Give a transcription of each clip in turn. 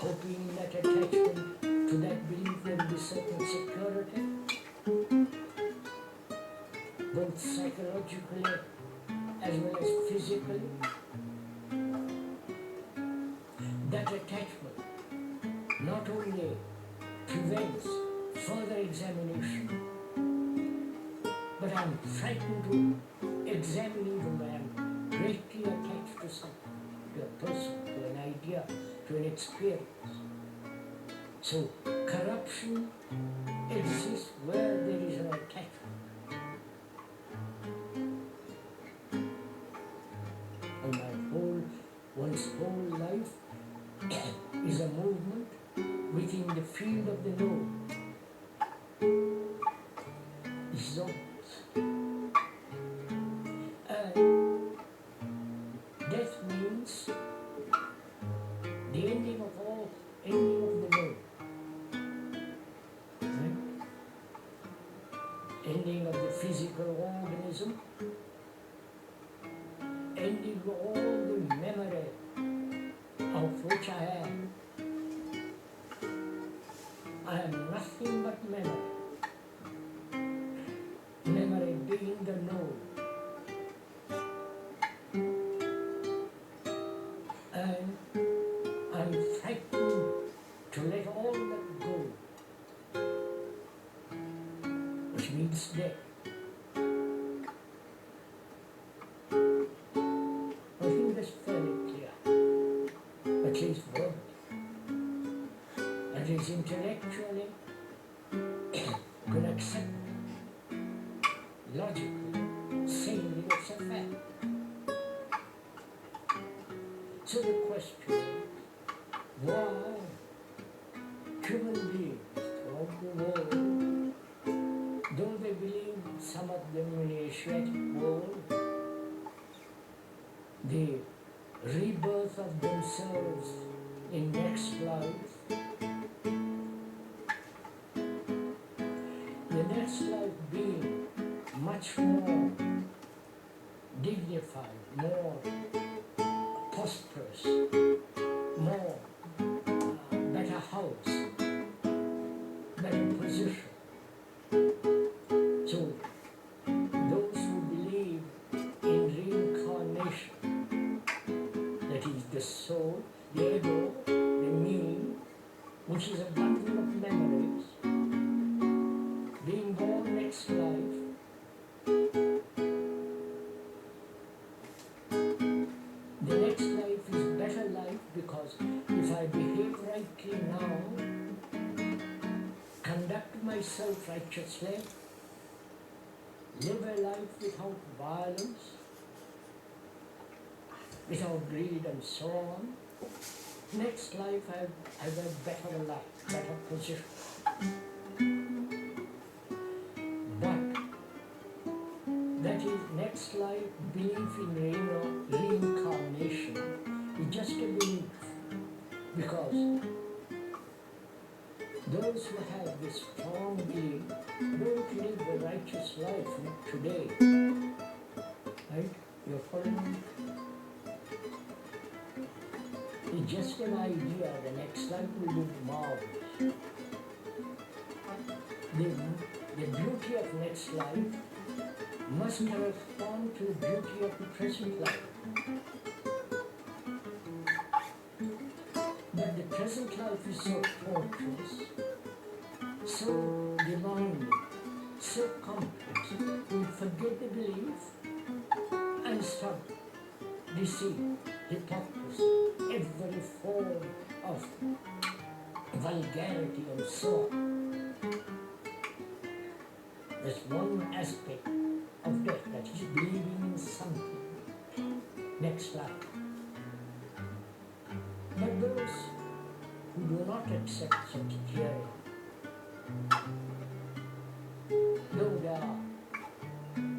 hoping that attachment to that belief there will be certain security, both psychologically as well as physically. That attachment not only prevents further examination, but I'm frightened to examine even when I'm greatly attached to something, to a person, to an idea, to an experience. So corruption exists where there is an attachment. And one's whole life is a movement within the field of the known. Zones. Death means the ending of the known. Right? Ending of the physical organism, ending of all the memory of which I am. I am nothing but memory. Memory being the known. And I'm frightened to let all that go, which means death. I think that's fairly clear, at least verbally. At least intellectually, can accept logically, sanely, it's a fact. So the question is, why human beings throughout the world, though they believe some of them in the Asiatic world, the rebirth of themselves in next life, the next life being much more dignified, more prosperous, more better house, better position. So those who believe in reincarnation, that is the soul, the ego, the me, which is a bundle of memories, being born next life, the next life is better life because if I behave rightly now, conduct myself righteously, live a life without violence, without greed and so on, next life I have a better life, better position. But that is next life belief in reincarnation is just a belief, because those who have this strong belief don't live a righteous life today. Right? You're following me? It's just an idea, the next life will be marvelous. The beauty of next life must correspond to the beauty of the present life. But the present life is so tortuous, so demanding, so complex, we forget the belief and start deceit, hypocrisy, every form of vulgarity and so on. There's one aspect of death, that is believing in something next life. But those who do not accept such theory, though they are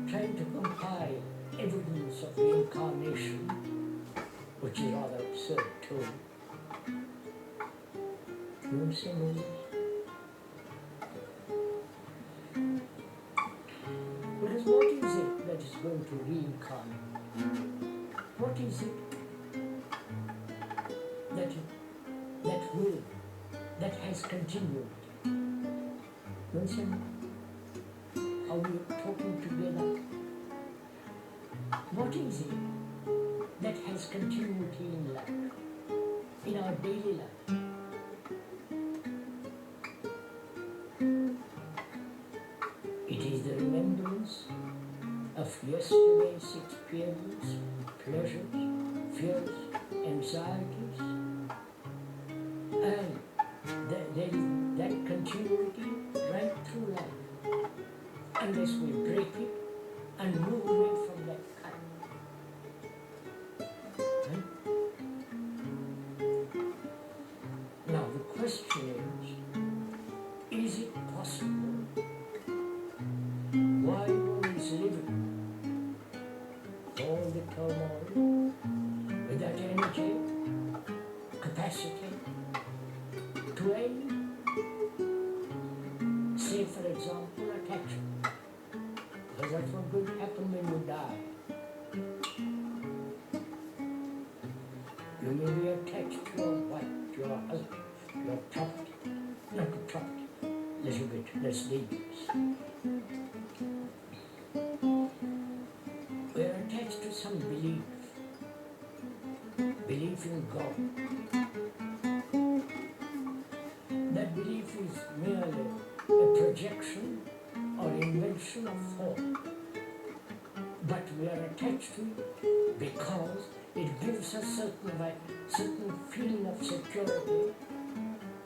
trying to compile evidence of reincarnation, which is rather absurd too. You understand this? Because what is it that is going to reincarnate? What is it that will has continued. You understand how we're talking together? What is it that has continuity in life, in our daily life? It is the remembrance of yesterday's experience, pleasures, fears, anxieties, and there is that continuity right through life, unless we break it and move away from that kind. Now the question is it possible, while one is living all the turmoil, with that energy, capacity to end, say for example, attachment, because that's what will happen when you die. You may be attached to your wife, to your husband, to your property, not to property, a little bit less dangerous. We are attached to some belief in God. That belief is merely a projection or invention of thought, but we are attached to it because it gives us certain feeling of security,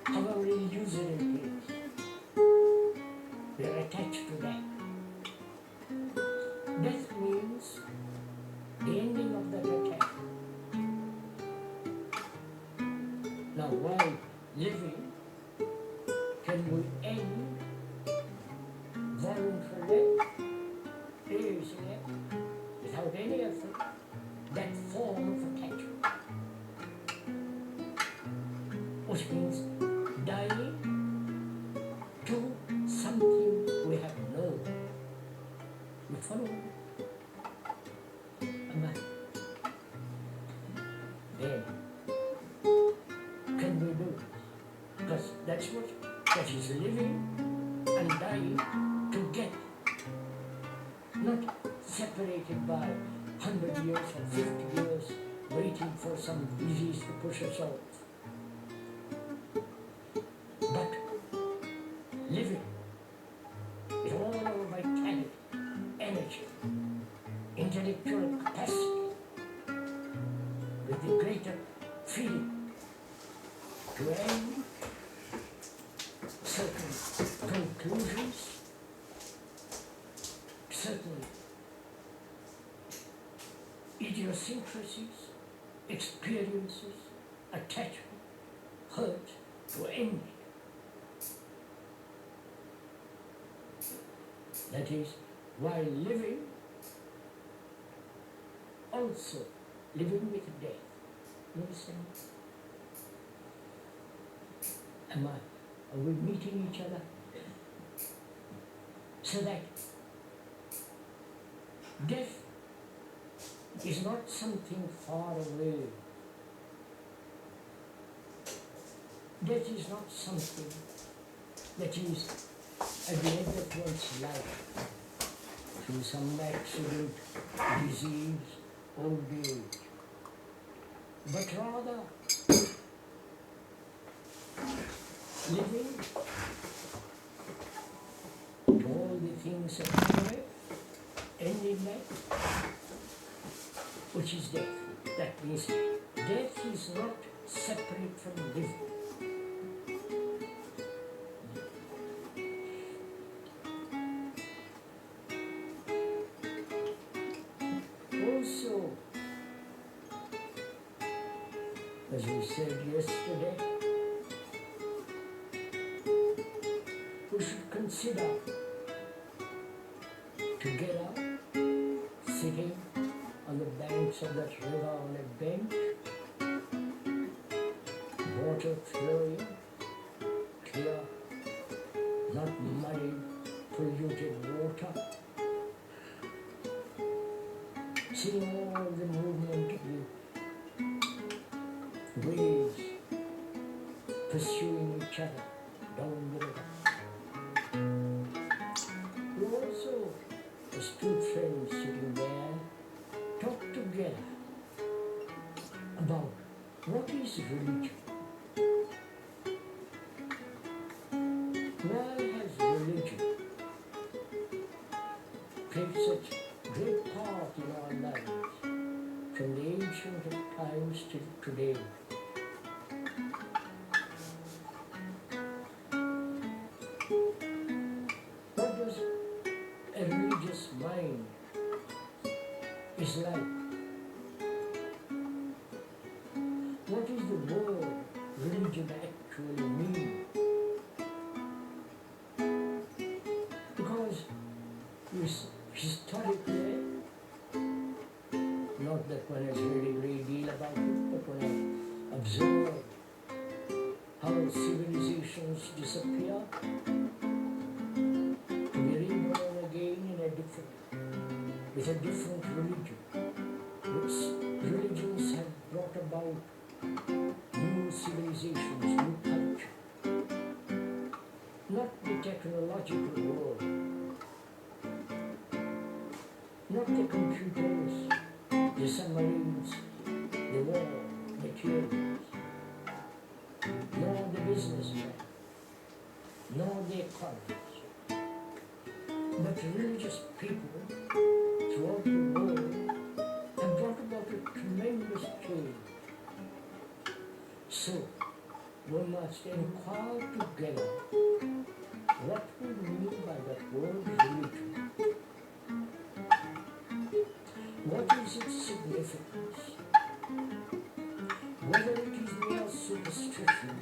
however illusory it is. We are attached to that. Death means the ending of that attachment. Now, while living, can we end voluntarily, erasing it, without any effort, that form of attachment? Which means dying to something we have known. You follow me? Then, can we do it? Because that is living and dying together, not separated by 100 years or 50 years waiting for some disease to push us off. But living with all our vitality, energy, intellectual capacity, with the greater feeling to end certain conclusions, certain idiosyncrasies, experiences, attachment, hurt, to end it. That is, while living, also living with death. You understand? Are we meeting each other? So that death is not something far away. Death is not something that is at the end of one's life, through some accident, disease, old age, but rather living to all the things of life, ending life, which is death. That means death is not separate from living. Also, as we said yesterday, we should consider to get up, sitting on the banks of that river on a bench, water flowing, clear, not muddy, polluted water, seeing all the movement of the waves pursuing each other down the river. We also, as two friends sitting there, talk together about what is religion. Why has religion played such great part in our lives from the ancient of times till today? What does a religious mind is like? What is the word religion actually mean? Because historically, not that one has read a great deal about it, but when I observe how civilizations disappear to be reborn again in with a different religion, which religions have brought about new civilizations, new culture, not the technological world, not the computers, the submarines, the war materials, nor the businessmen, nor the economists, but religious people throughout the world have brought about a tremendous change. So, we must inquire together what we mean by that word religion. What is its significance? Whether it is mere superstition,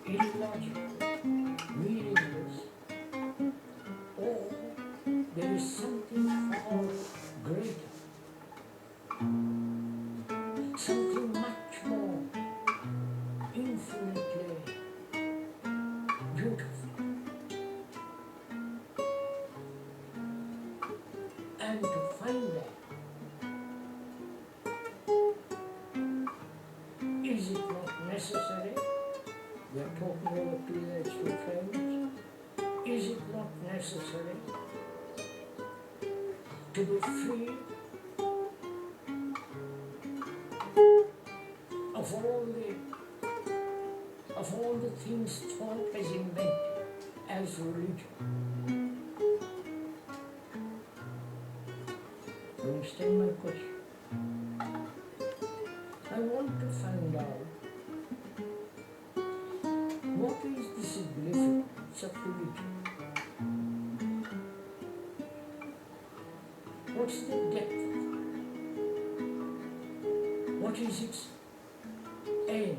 illogical, meaningless, or there is something far greater, something much more infinitely beautiful. And to find that, is it not necessary? We are talking over two friends. Is it not necessary to be free of all the things thought has invented as religion? You understand my question? I want to find out what is the significance of religion? What's the depth of it? What is its aim?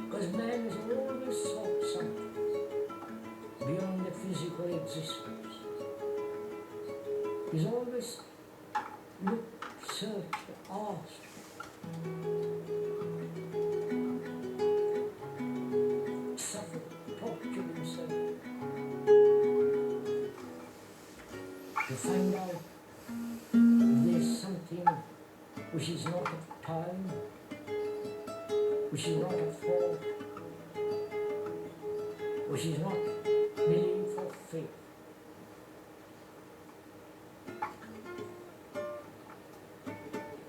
Because man has always sought something beyond the physical existence. He's always looked, searched, asked, suffered, tortured himself to find out if there's something which is not of time, which is not of thought, which is not belief or faith.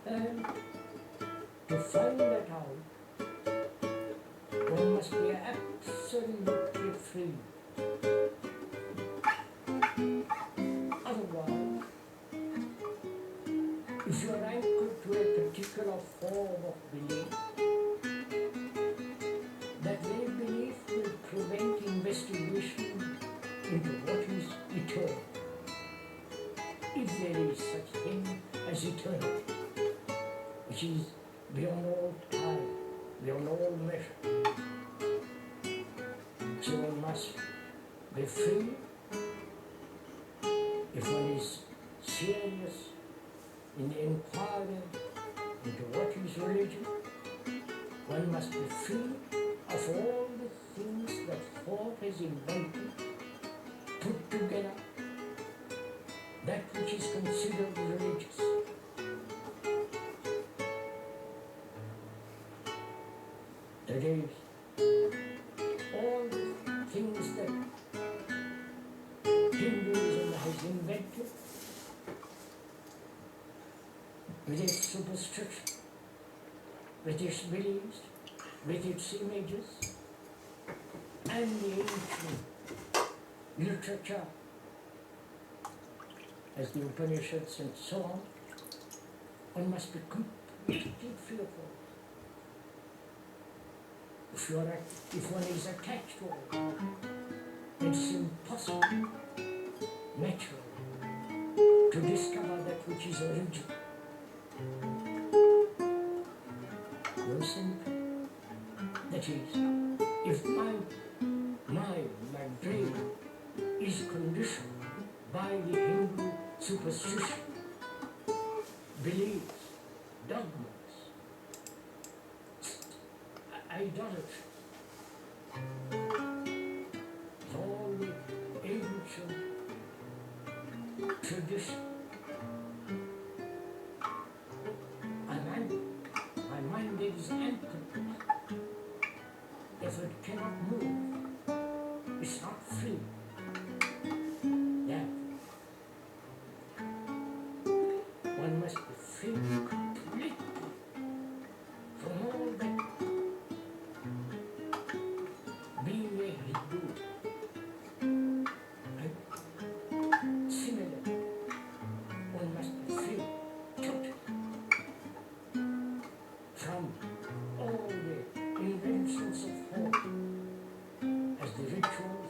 And to find that out, one must be absolutely free. Otherwise, if you are anchored to a particular form of belief, that very belief will prevent investigation into what is eternal, if there is such thing as eternity, which is beyond all time, beyond all measure. So one must be free if one is serious in the inquiry into what is religion. One must be free of all the things that thought has invented, put together, that which is considered religious. That is, all the things that Hinduism has invented with its superstition, with its beliefs, with its images, and the ancient literature, as the Upanishads and so on, one must be completely fearful. If one is attached to it, it's impossible, naturally, to discover that which is original. Very simple. That is, if my mind, my brain is conditioned by the Hindu superstition, beliefs, dogmas, idolatry, all the ancient tradition, my mind is anchored. If it cannot move, it's not free. Yeah. One must be free completely from all that. Being a Hindu, and similarly, one must be free totally from all the inventions of hope, as the rituals